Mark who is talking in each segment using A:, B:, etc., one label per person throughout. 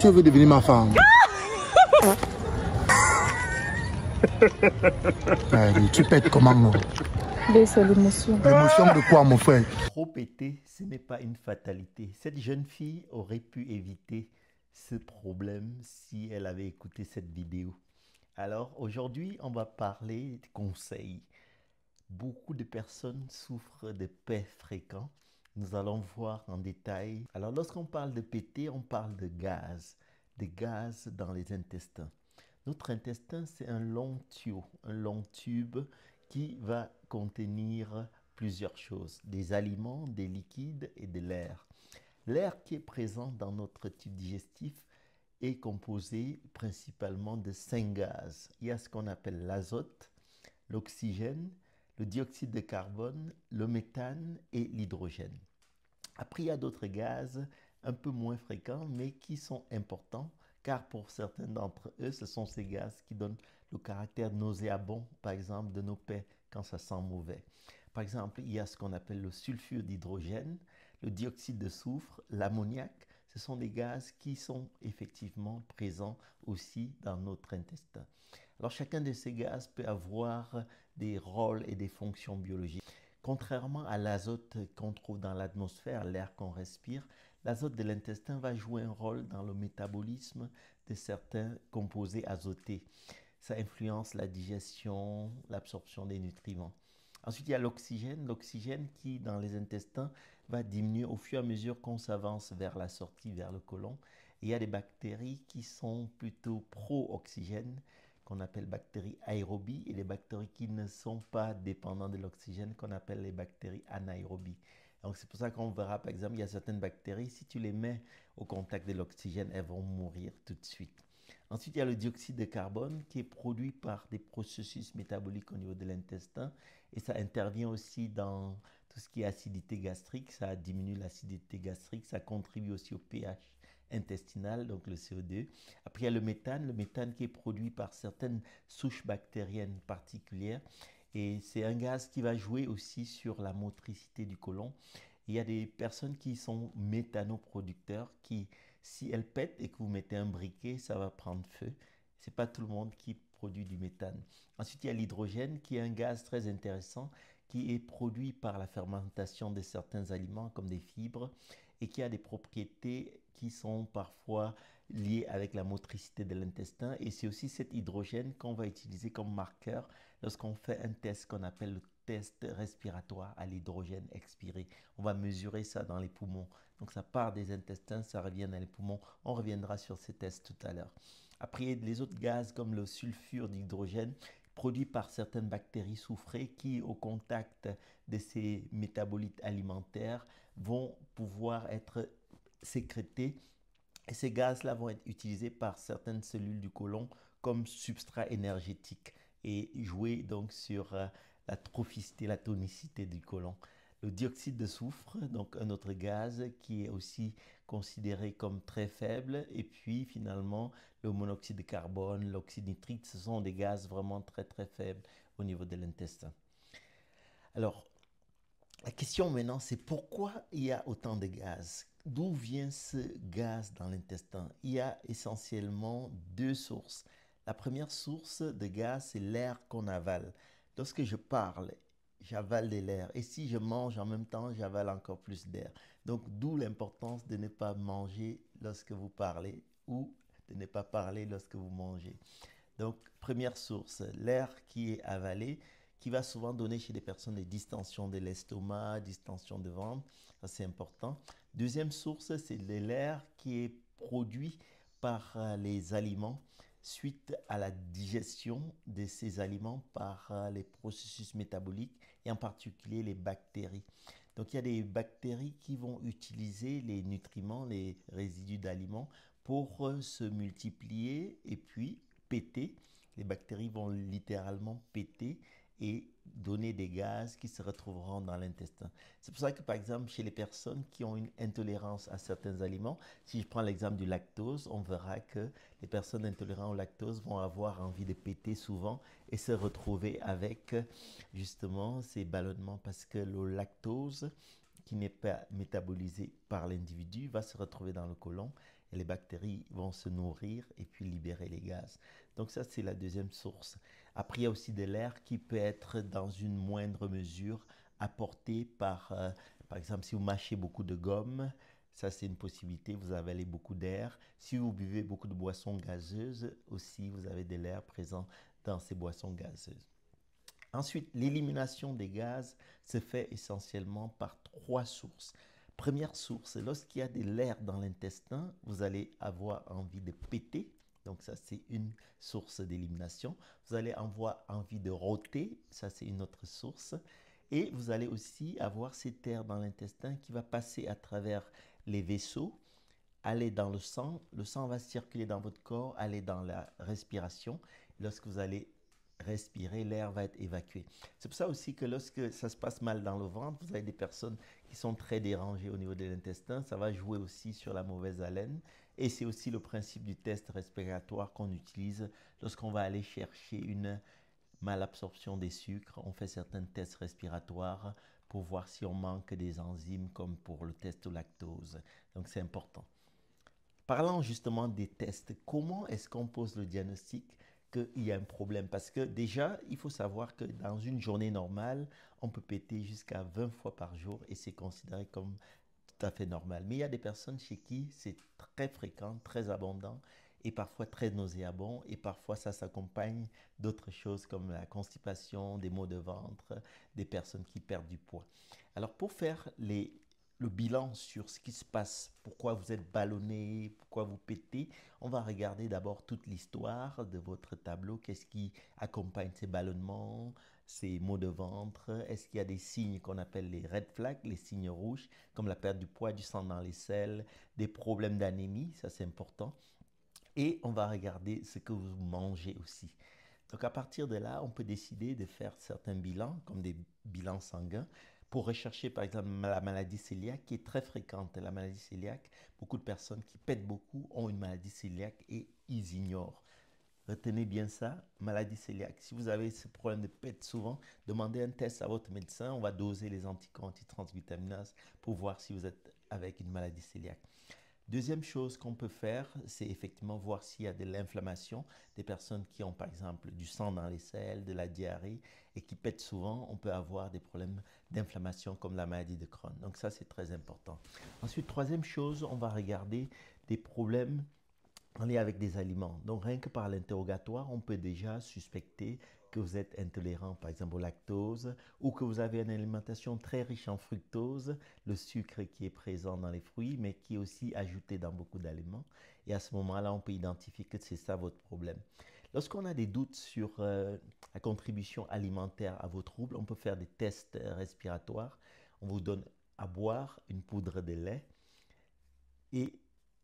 A: tu veux devenir ma femme. Tu pètes comment, moi?
B: C'est l'émotion.
A: L'émotion de quoi, mon frère?
C: Trop péter, ce n'est pas une fatalité. Cette jeune fille aurait pu éviter ce problème si elle avait écouté cette vidéo. Alors aujourd'hui, on va parler de conseils. Beaucoup de personnes souffrent de paix fréquents. Nous allons voir en détail. Alors lorsqu'on parle de péter, on parle de gaz dans les intestins. Notre intestin, c'est un long tube qui va contenir plusieurs choses, des aliments, des liquides et de l'air. L'air qui est présent dans notre tube digestif est composé principalement de 5 gaz. Il y a ce qu'on appelle l'azote, l'oxygène, le dioxyde de carbone, le méthane et l'hydrogène. Après, il y a d'autres gaz un peu moins fréquents, mais qui sont importants, car pour certains d'entre eux, ce sont ces gaz qui donnent le caractère nauséabond, par exemple, de nos paix quand ça sent mauvais. Par exemple, il y a ce qu'on appelle le sulfure d'hydrogène, le dioxyde de soufre, l'ammoniac. Ce sont des gaz qui sont effectivement présents aussi dans notre intestin. Alors, chacun de ces gaz peut avoir des rôles et des fonctions biologiques. Contrairement à l'azote qu'on trouve dans l'atmosphère, l'air qu'on respire, l'azote de l'intestin va jouer un rôle dans le métabolisme de certains composés azotés. Ça influence la digestion, l'absorption des nutriments. Ensuite, il y a l'oxygène. L'oxygène qui, dans les intestins, va diminuer au fur et à mesure qu'on s'avance vers la sortie, vers le côlon. Et il y a des bactéries qui sont plutôt pro-oxygène, qu'on appelle bactéries aérobies, et les bactéries qui ne sont pas dépendantes de l'oxygène, qu'on appelle les bactéries anaérobies. Donc c'est pour ça qu'on verra, par exemple, il y a certaines bactéries, si tu les mets au contact de l'oxygène, elles vont mourir tout de suite. Ensuite, il y a le dioxyde de carbone qui est produit par des processus métaboliques au niveau de l'intestin, et ça intervient aussi dans tout ce qui est acidité gastrique, ça diminue l'acidité gastrique, ça contribue aussi au pH intestinal, donc le CO2. Après, il y a le méthane qui est produit par certaines souches bactériennes particulières. Et c'est un gaz qui va jouer aussi sur la motricité du côlon. Il y a des personnes qui sont méthanoproducteurs qui, si elles pètent et que vous mettez un briquet, ça va prendre feu. Ce n'est pas tout le monde qui produit du méthane. Ensuite, il y a l'hydrogène qui est un gaz très intéressant qui est produit par la fermentation de certains aliments comme des fibres et qui a des propriétés qui sont parfois liées avec la motricité de l'intestin. Et c'est aussi cet hydrogène qu'on va utiliser comme marqueur lorsqu'on fait un test qu'on appelle le test respiratoire à l'hydrogène expiré. On va mesurer ça dans les poumons. Donc ça part des intestins, ça revient dans les poumons. On reviendra sur ces tests tout à l'heure. Après, les autres gaz comme le sulfure d'hydrogène, produit par certaines bactéries soufrées qui, au contact de ces métabolites alimentaires, vont pouvoir être sécrétés. Et ces gaz-là vont être utilisés par certaines cellules du côlon comme substrat énergétique et jouer donc sur la trophicité, la tonicité du côlon. Le dioxyde de soufre, donc un autre gaz qui est aussi considéré comme très faible. Et puis finalement, le monoxyde de carbone, l'oxyde nitrique, ce sont des gaz vraiment très très faibles au niveau de l'intestin. Alors, la question maintenant, c'est pourquoi il y a autant de gaz? D'où vient ce gaz dans l'intestin? Il y a essentiellement 2 sources. La première source de gaz, c'est l'air qu'on avale. Lorsque je parle, j'avale de l'air. Et si je mange en même temps, j'avale encore plus d'air. Donc, d'où l'importance de ne pas manger lorsque vous parlez ou de ne pas parler lorsque vous mangez. Donc, première source, l'air qui est avalé, qui va souvent donner chez des personnes des distensions de l'estomac, distensions de ventre. Ça, c'est important. Deuxième source, c'est l'air qui est produit par les aliments suite à la digestion de ces aliments par les processus métaboliques et en particulier les bactéries. Donc, il y a des bactéries qui vont utiliser les nutriments, les résidus d'aliments pour se multiplier et puis péter. Les bactéries vont littéralement péter et donner des gaz qui se retrouveront dans l'intestin. C'est pour ça que, par exemple, chez les personnes qui ont une intolérance à certains aliments, si je prends l'exemple du lactose, on verra que les personnes intolérantes au lactose vont avoir envie de péter souvent et se retrouver avec justement ces ballonnements parce que le lactose qui n'est pas métabolisé par l'individu va se retrouver dans le côlon et les bactéries vont se nourrir et puis libérer les gaz. Donc ça, c'est la deuxième source. Après, il y a aussi de l'air qui peut être dans une moindre mesure apporté par exemple, si vous mâchez beaucoup de gomme, ça c'est une possibilité, vous avalez beaucoup d'air. Si vous buvez beaucoup de boissons gazeuses, aussi vous avez de l'air présent dans ces boissons gazeuses. Ensuite, l'élimination des gaz se fait essentiellement par trois sources. Première source, lorsqu'il y a de l'air dans l'intestin, vous allez avoir envie de péter. Donc ça, c'est une source d'élimination. Vous allez avoir envie de rôter. Ça, c'est une autre source. Et vous allez aussi avoir cet air dans l'intestin qui va passer à travers les vaisseaux, aller dans le sang va circuler dans votre corps, aller dans la respiration. Lorsque vous allez respirer, l'air va être évacué. C'est pour ça aussi que lorsque ça se passe mal dans le ventre, vous avez des personnes qui sont très dérangées au niveau de l'intestin, ça va jouer aussi sur la mauvaise haleine. Et c'est aussi le principe du test respiratoire qu'on utilise lorsqu'on va aller chercher une malabsorption des sucres. On fait certains tests respiratoires pour voir si on manque des enzymes comme pour le test au lactose. Donc c'est important. Parlant justement des tests, comment est-ce qu'on pose le diagnostic qu'il y a un problème? Parce que déjà, il faut savoir que dans une journée normale, on peut péter jusqu'à 20 fois par jour et c'est considéré comme tout à fait normal. Mais il y a des personnes chez qui c'est très fréquent, très abondant et parfois très nauséabond et parfois ça s'accompagne d'autres choses comme la constipation, des maux de ventre, des personnes qui perdent du poids. Alors pour faire le bilan sur ce qui se passe, pourquoi vous êtes ballonné, pourquoi vous pétez, on va regarder d'abord toute l'histoire de votre tableau, qu'est-ce qui accompagne ces ballonnements, ces maux de ventre, est-ce qu'il y a des signes qu'on appelle les red flags, les signes rouges, comme la perte du poids, du sang dans les selles, des problèmes d'anémie, ça c'est important. Et on va regarder ce que vous mangez aussi. Donc à partir de là, on peut décider de faire certains bilans, comme des bilans sanguins, pour rechercher par exemple la maladie cœliaque qui est très fréquente. La maladie cœliaque, beaucoup de personnes qui pètent beaucoup ont une maladie cœliaque et ils ignorent. Retenez bien ça, maladie cœliaque. Si vous avez ce problème de pète souvent, demandez un test à votre médecin. On va doser les anticorps antitransglutaminase pour voir si vous êtes avec une maladie cœliaque. Deuxième chose qu'on peut faire, c'est effectivement voir s'il y a de l'inflammation. Des personnes qui ont par exemple du sang dans les selles, de la diarrhée et qui pètent souvent, on peut avoir des problèmes d'inflammation comme la maladie de Crohn. Donc ça, c'est très important. Ensuite, troisième chose, on va regarder des problèmes en lien avec des aliments. Donc rien que par l'interrogatoire, on peut déjà suspecter que vous êtes intolérant par exemple au lactose ou que vous avez une alimentation très riche en fructose, le sucre qui est présent dans les fruits mais qui est aussi ajouté dans beaucoup d'aliments. Et à ce moment-là, on peut identifier que c'est ça votre problème. Lorsqu'on a des doutes sur la contribution alimentaire à vos troubles, on peut faire des tests respiratoires. On vous donne à boire une poudre de lait et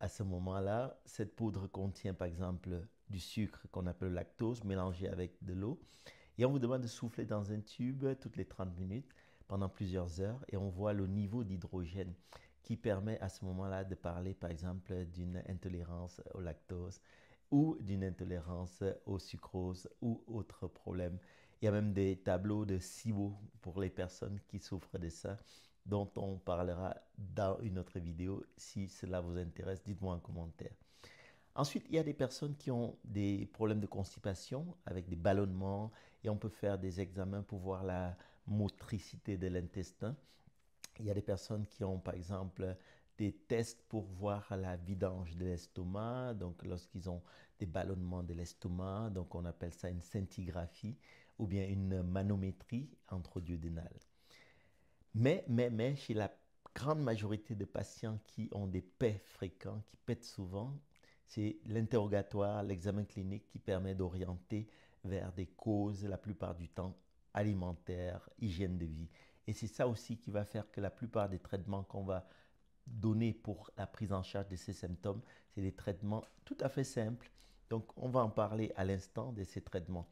C: à ce moment-là, cette poudre contient par exemple du sucre qu'on appelle le lactose mélangé avec de l'eau. Et on vous demande de souffler dans un tube toutes les 30 minutes pendant plusieurs heures et on voit le niveau d'hydrogène qui permet à ce moment-là de parler par exemple d'une intolérance au lactose ou d'une intolérance au sucrose ou autre problème. Il y a même des tableaux de SIBO pour les personnes qui souffrent de ça, dont on parlera dans une autre vidéo. Si cela vous intéresse, dites-moi en commentaire. Ensuite, il y a des personnes qui ont des problèmes de constipation avec des ballonnements et on peut faire des examens pour voir la motricité de l'intestin. Il y a des personnes qui ont par exemple des tests pour voir la vidange de l'estomac, donc lorsqu'ils ont des ballonnements de l'estomac, donc on appelle ça une scintigraphie ou bien une manométrie intra-duodénale. Mais, chez la grande majorité de patients qui ont des pets fréquents, qui pètent souvent, c'est l'interrogatoire, l'examen clinique qui permet d'orienter vers des causes, la plupart du temps, alimentaires, hygiène de vie. Et c'est ça aussi qui va faire que la plupart des traitements qu'on va donner pour la prise en charge de ces symptômes, c'est des traitements tout à fait simples. Donc, on va en parler à l'instant de ces traitements.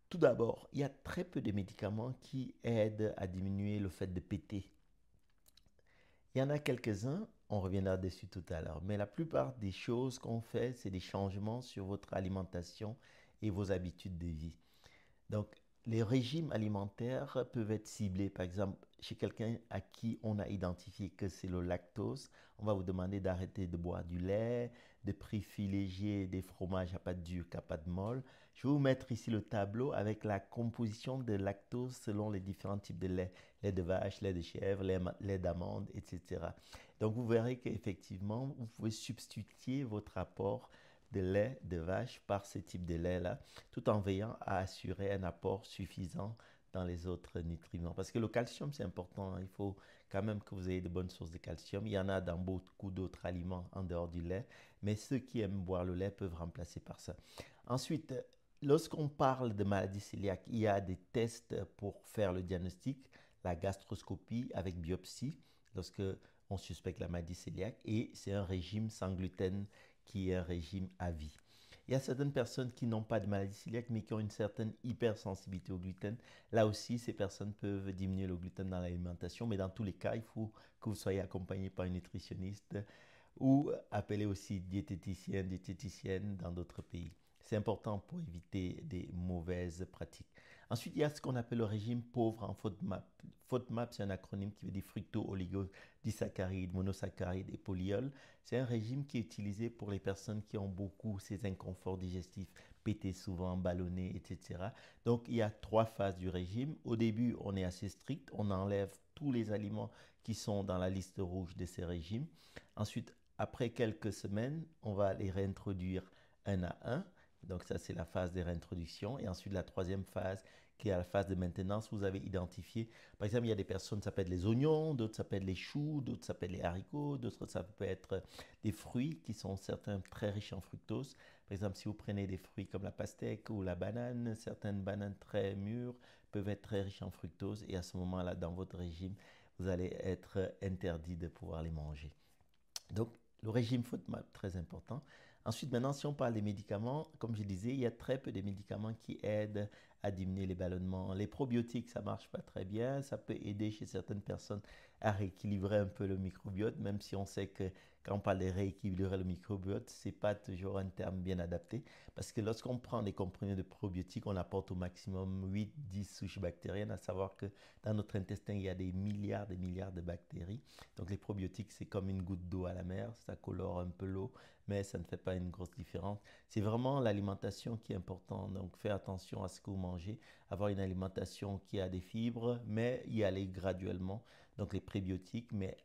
C: Tout d'abord, il y a très peu de médicaments qui aident à diminuer le fait de péter. Il y en a quelques-uns, on reviendra dessus tout à l'heure, mais la plupart des choses qu'on fait, c'est des changements sur votre alimentation et vos habitudes de vie. Donc, les régimes alimentaires peuvent être ciblés. Par exemple, chez quelqu'un à qui on a identifié que c'est le lactose, on va vous demander d'arrêter de boire du lait, de privilégier des fromages à pâte dure qu'à pâte molle. Je vais vous mettre ici le tableau avec la composition de lactose selon les différents types de lait. Lait de vache, lait de chèvre, lait d'amande, etc. Donc vous verrez qu'effectivement, vous pouvez substituer votre apport de lait de vache par ce type de lait-là, tout en veillant à assurer un apport suffisant dans les autres nutriments. Parce que le calcium, c'est important, hein. Il faut quand même que vous ayez de bonnes sources de calcium. Il y en a dans beaucoup d'autres aliments en dehors du lait, mais ceux qui aiment boire le lait peuvent remplacer par ça. Ensuite, lorsqu'on parle de maladie cœliaque, il y a des tests pour faire le diagnostic, la gastroscopie avec biopsie, lorsque on suspecte la maladie cœliaque, et c'est un régime sans gluten qui est un régime à vie. Il y a certaines personnes qui n'ont pas de maladie cœliaque mais qui ont une certaine hypersensibilité au gluten. Là aussi, ces personnes peuvent diminuer le gluten dans l'alimentation, mais dans tous les cas, il faut que vous soyez accompagné par un nutritionniste ou appelé aussi diététicien, diététicienne dans d'autres pays. C'est important pour éviter des mauvaises pratiques. Ensuite, il y a ce qu'on appelle le régime pauvre en FODMAP. FODMAP, c'est un acronyme qui veut dire fructo-oligodisaccharides, monosaccharides et polyols. C'est un régime qui est utilisé pour les personnes qui ont beaucoup ces inconforts digestifs, pétés souvent, ballonnés, etc. Donc, il y a 3 phases du régime. Au début, on est assez strict. On enlève tous les aliments qui sont dans la liste rouge de ces régimes. Ensuite, après quelques semaines, on va les réintroduire un à un. Donc ça, c'est la phase de réintroduction. Et ensuite, la troisième phase, qui est la phase de maintenance, vous avez identifié. Par exemple, il y a des personnes, ça peut être les oignons, d'autres, ça peut être les choux, d'autres, ça peut être les haricots, d'autres, ça peut être des fruits qui sont certains très riches en fructose. Par exemple, si vous prenez des fruits comme la pastèque ou la banane, certaines bananes très mûres peuvent être très riches en fructose. Et à ce moment-là, dans votre régime, vous allez être interdit de pouvoir les manger. Donc, le régime FODMAP, très important. Ensuite, maintenant, si on parle des médicaments, comme je disais, il y a très peu de médicaments qui aident à diminuer les ballonnements. Les probiotiques, ça ne marche pas très bien. Ça peut aider chez certaines personnes à rééquilibrer un peu le microbiote, même si on sait que quand on parle de rééquilibrer le microbiote, ce n'est pas toujours un terme bien adapté. Parce que lorsqu'on prend des comprimés de probiotiques, on apporte au maximum 8-10 souches bactériennes, à savoir que dans notre intestin, il y a des milliards de bactéries. Donc les probiotiques, c'est comme une goutte d'eau à la mer, ça colore un peu l'eau, mais ça ne fait pas une grosse différence. C'est vraiment l'alimentation qui est importante, donc faites attention à ce que vous mangez, avoir une alimentation qui a des fibres, mais y aller graduellement, donc les prébiotiques, mais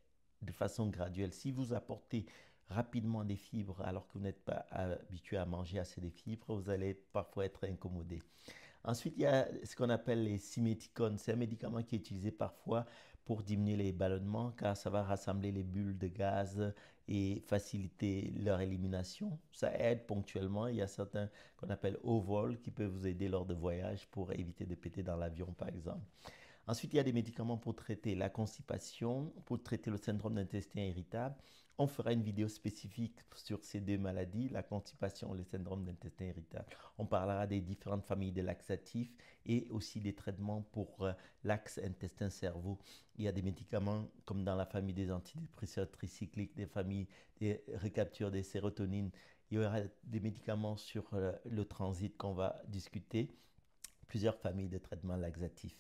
C: de façon graduelle. Si vous apportez rapidement des fibres alors que vous n'êtes pas habitué à manger assez de fibres, vous allez parfois être incommodé. Ensuite, il y a ce qu'on appelle les siméticones. C'est un médicament qui est utilisé parfois pour diminuer les ballonnements car ça va rassembler les bulles de gaz et faciliter leur élimination. Ça aide ponctuellement. Il y a certains qu'on appelle au vol qui peuvent vous aider lors de voyages pour éviter de péter dans l'avion, par exemple. Ensuite, il y a des médicaments pour traiter la constipation, pour traiter le syndrome d'intestin irritable. On fera une vidéo spécifique sur ces deux maladies, la constipation et le syndrome d'intestin irritable. On parlera des différentes familles de laxatifs et aussi des traitements pour l'axe intestin-cerveau. Il y a des médicaments comme dans la famille des antidépresseurs tricycliques, des familles des récaptures des sérotonines. Il y aura des médicaments sur le transit qu'on va discuter, plusieurs familles de traitements laxatifs.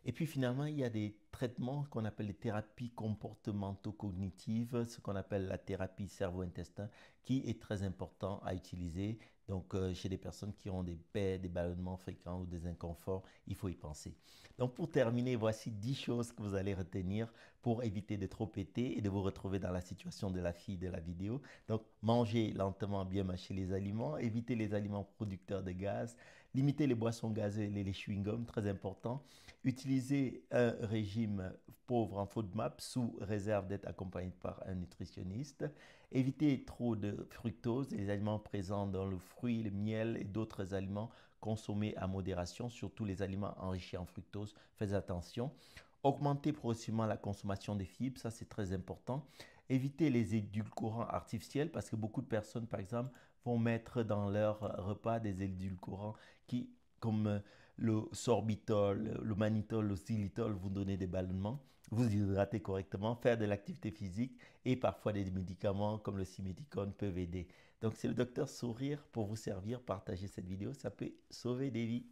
C: Et puis finalement, il y a des traitements qu'on appelle les thérapies comportementaux-cognitives, ce qu'on appelle la thérapie cerveau-intestin, qui est très important à utiliser. Donc, chez des personnes qui ont des paix, des ballonnements fréquents ou des inconforts, il faut y penser. Donc, pour terminer, voici 10 choses que vous allez retenir pour éviter de trop péter et de vous retrouver dans la situation de la fille de la vidéo. Donc, mangez lentement, bien mâcher les aliments, éviter les aliments producteurs de gaz, limiter les boissons gazeuses et les chewing-gums, très important. Utiliser un régime pauvre en FODMAP sous réserve d'être accompagné par un nutritionniste. Éviter trop de fructose et les aliments présents dans le fruit, le miel et d'autres aliments consommés à modération, surtout les aliments enrichis en fructose. Faites attention. Augmenter progressivement la consommation des fibres, ça c'est très important. Éviter les édulcorants artificiels parce que beaucoup de personnes, par exemple, vont mettre dans leur repas des édulcorants qui, comme le sorbitol, le mannitol, le xylitol, vous donnez des ballonnements, vous hydratez correctement, faire de l'activité physique et parfois des médicaments comme le siméticone peuvent aider. Donc c'est le docteur Sourire pour vous servir, partager cette vidéo, ça peut sauver des vies.